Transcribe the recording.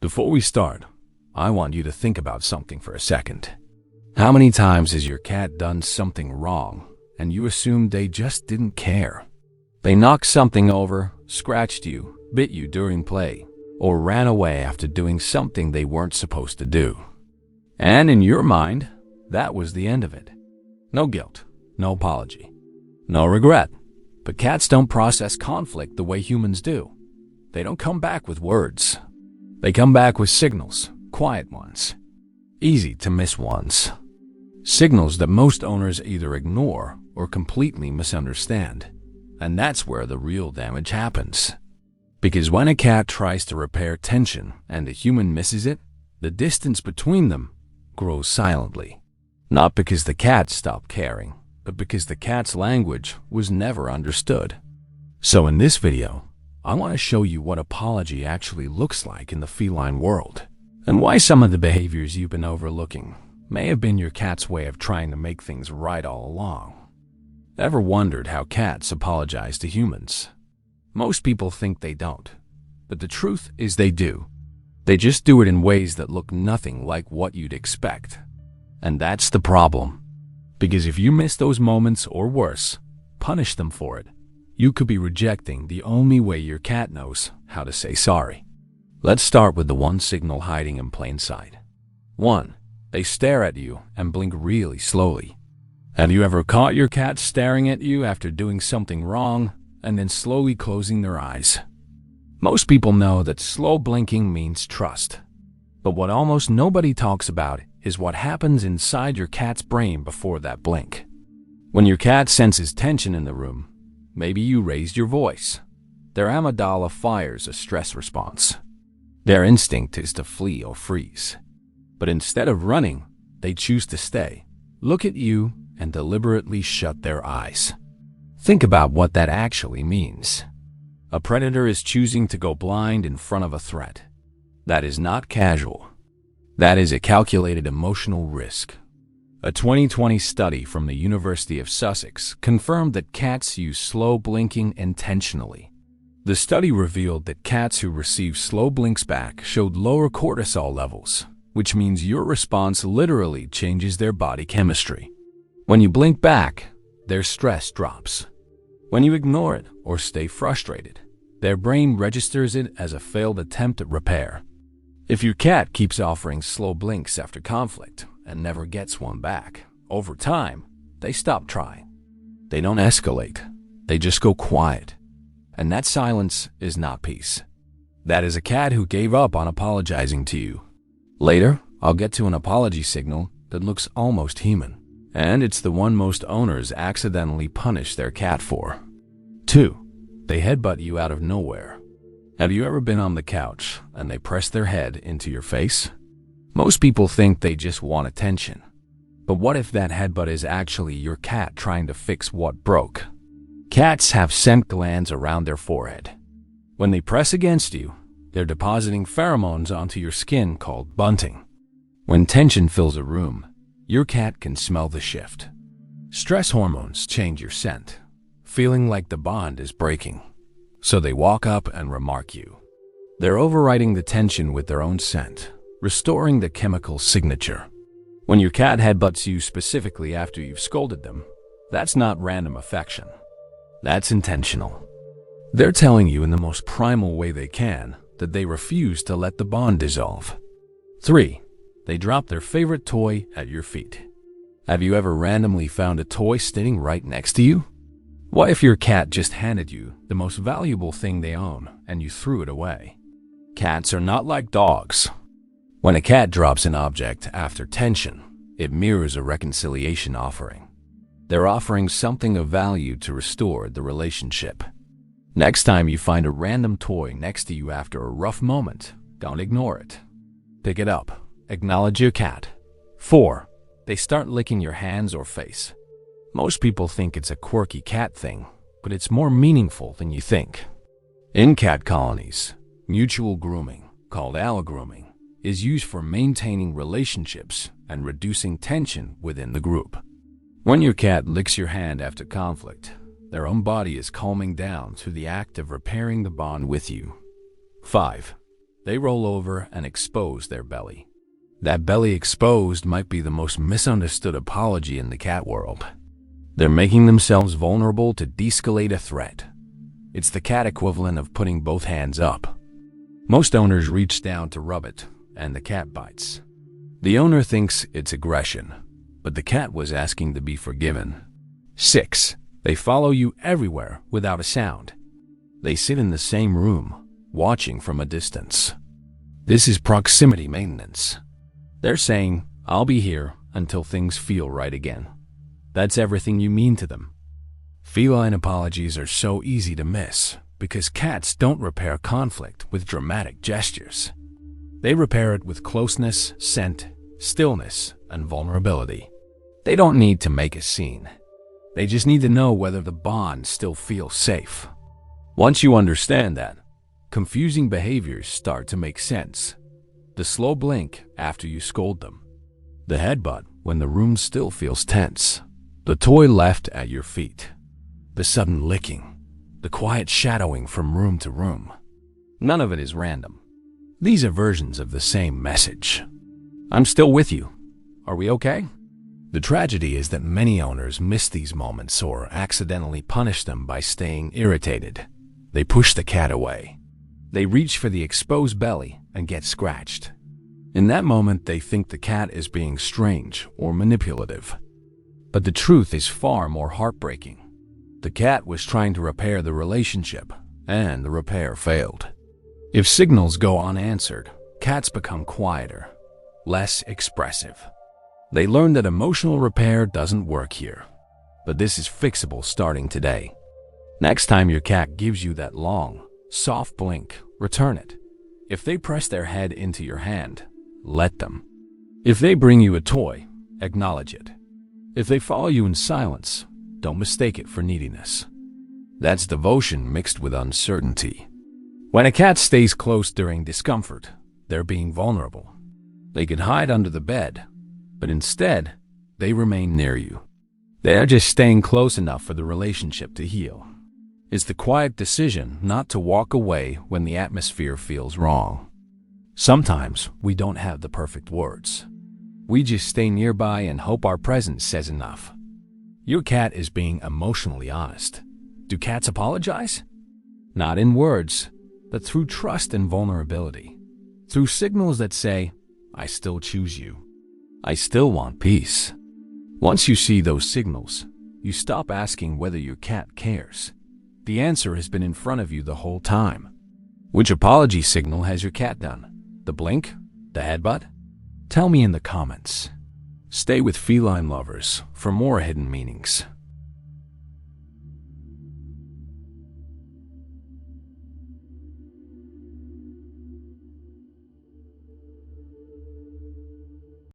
Before we start, I want you to think about something for a second. How many times has your cat done something wrong and you assumed they just didn't care? They knocked something over, scratched you, bit you during play, or ran away after doing something they weren't supposed to do. And in your mind, that was the end of it. No guilt, no apology, no regret. But cats don't process conflict the way humans do. They don't come back with words. They come back with signals, quiet ones, easy to miss ones. Signals that most owners either ignore or completely misunderstand. And that's where the real damage happens. Because when a cat tries to repair tension and a human misses it, the distance between them grows silently. Not because the cat stopped caring, but because the cat's language was never understood. So in this video, I want to show you what apology actually looks like in the feline world, and why some of the behaviors you've been overlooking may have been your cat's way of trying to make things right all along. Ever wondered how cats apologize to humans? Most people think they don't, but the truth is they do. They just do it in ways that look nothing like what you'd expect. And that's the problem. Because if you miss those moments, or worse, punish them for it, you could be rejecting the only way your cat knows how to say sorry. Let's start with the one signal hiding in plain sight. 1. They stare at you and blink really slowly. Have you ever caught your cat staring at you after doing something wrong and then slowly closing their eyes? Most people know that slow blinking means trust. But what almost nobody talks about is what happens inside your cat's brain before that blink. When your cat senses tension in the room, maybe you raised your voice. Their amygdala fires a stress response. Their instinct is to flee or freeze. But instead of running, they choose to stay, look at you, and deliberately shut their eyes. Think about what that actually means. A predator is choosing to go blind in front of a threat. That is not casual. That is a calculated emotional risk. A 2020 study from the University of Sussex confirmed that cats use slow blinking intentionally. The study revealed that cats who received slow blinks back showed lower cortisol levels, which means your response literally changes their body chemistry. When you blink back, their stress drops. When you ignore it or stay frustrated, their brain registers it as a failed attempt at repair. If your cat keeps offering slow blinks after conflict and never gets one back, over time, they stop trying. They don't escalate. They just go quiet. And that silence is not peace. That is a cat who gave up on apologizing to you. Later, I'll get to an apology signal that looks almost human. And it's the one most owners accidentally punish their cat for. 2. They headbutt you out of nowhere. Have you ever been on the couch and they press their head into your face? Most people think they just want attention. But what if that headbutt is actually your cat trying to fix what broke? Cats have scent glands around their forehead. When they press against you, they're depositing pheromones onto your skin called bunting. When tension fills a room, your cat can smell the shift. Stress hormones change your scent, feeling like the bond is breaking. So they walk up and remark you. They're overriding the tension with their own scent, restoring the chemical signature. When your cat headbutts you specifically after you've scolded them, that's not random affection. That's intentional. They're telling you in the most primal way they can that they refuse to let the bond dissolve. 3. They drop their favorite toy at your feet. Have you ever randomly found a toy sitting right next to you? What if your cat just handed you the most valuable thing they own and you threw it away? Cats are not like dogs. When a cat drops an object after tension, it mirrors a reconciliation offering. They're offering something of value to restore the relationship. Next time you find a random toy next to you after a rough moment, don't ignore it. Pick it up. Acknowledge your cat. 4. They start licking your hands or face. Most people think it's a quirky cat thing, but it's more meaningful than you think. In cat colonies, mutual grooming, called allogrooming, is used for maintaining relationships and reducing tension within the group. When your cat licks your hand after conflict, their own body is calming down through the act of repairing the bond with you. 5. They roll over and expose their belly. That belly exposed might be the most misunderstood apology in the cat world. They're making themselves vulnerable to de-escalate a threat. It's the cat equivalent of putting both hands up. Most owners reach down to rub it, and the cat bites. The owner thinks it's aggression, but the cat was asking to be forgiven. 6. They follow you everywhere without a sound. They sit in the same room, watching from a distance. This is proximity maintenance. They're saying, "I'll be here until things feel right again." That's everything you mean to them. Feline apologies are so easy to miss because cats don't repair conflict with dramatic gestures. They repair it with closeness, scent, stillness, and vulnerability. They don't need to make a scene. They just need to know whether the bond still feels safe. Once you understand that, confusing behaviors start to make sense. The slow blink after you scold them. The headbutt when the room still feels tense. The toy left at your feet. The sudden licking. The quiet shadowing from room to room. None of it is random. These are versions of the same message. I'm still with you. Are we okay? The tragedy is that many owners miss these moments or accidentally punish them by staying irritated. They push the cat away. They reach for the exposed belly and get scratched. In that moment, they think the cat is being strange or manipulative. But the truth is far more heartbreaking. The cat was trying to repair the relationship, and the repair failed. If signals go unanswered, cats become quieter, less expressive. They learn that emotional repair doesn't work here. But this is fixable starting today. Next time your cat gives you that long, soft blink, return it. If they press their head into your hand, let them. If they bring you a toy, acknowledge it. If they follow you in silence, don't mistake it for neediness. That's devotion mixed with uncertainty. When a cat stays close during discomfort, they're being vulnerable. They could hide under the bed, but instead, they remain near you. They are just staying close enough for the relationship to heal. It's the quiet decision not to walk away when the atmosphere feels wrong. Sometimes we don't have the perfect words. We just stay nearby and hope our presence says enough. Your cat is being emotionally honest. Do cats apologize? Not in words, but through trust and vulnerability. Through signals that say, "I still choose you. I still want peace." Once you see those signals, you stop asking whether your cat cares. The answer has been in front of you the whole time. Which apology signal has your cat done? The blink? The headbutt? Tell me in the comments. Stay with feline lovers for more hidden meanings.